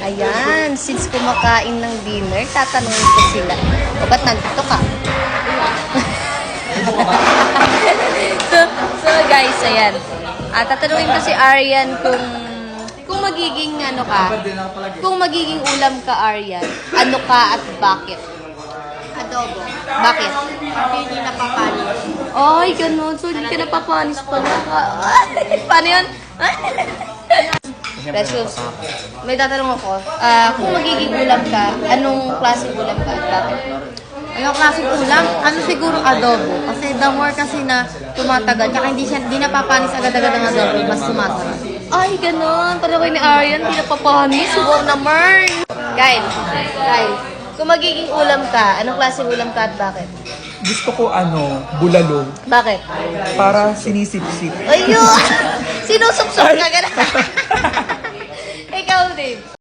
Ayan, since kumakain ng dinner, tatanungin ko sila, o ba't nandito ka? so guys, ayan. Tatanungin ko si Aryan kung magiging kung magiging ulam ka, Aryan, ano ka at bakit? Adobo. Bakit? Kasi hindi napapanis. Ay, ganun. So, hindi ka napapanis pala ka. Paano yun? Precious, may tatanong ako. Kung magiging ulam ka, anong klaseng ulam ka at bakit? Anong klaseng ulam? Ano siguro adobo? Kasi the more kasi na tumatagal, tsaka hindi napapanis agad-agad ang adobo, mas tumatagal. Ay, ganun. Para kayo ni Aryan, hindi napapanis. Wow naman. Guys, kung magiging ulam ka, anong klaseng ulam ka at bakit? Gusto ko bulalo. Bakit? Para sinisip-sip. Ayun! Sinusupsop ka ganun. Ikaw, Dave.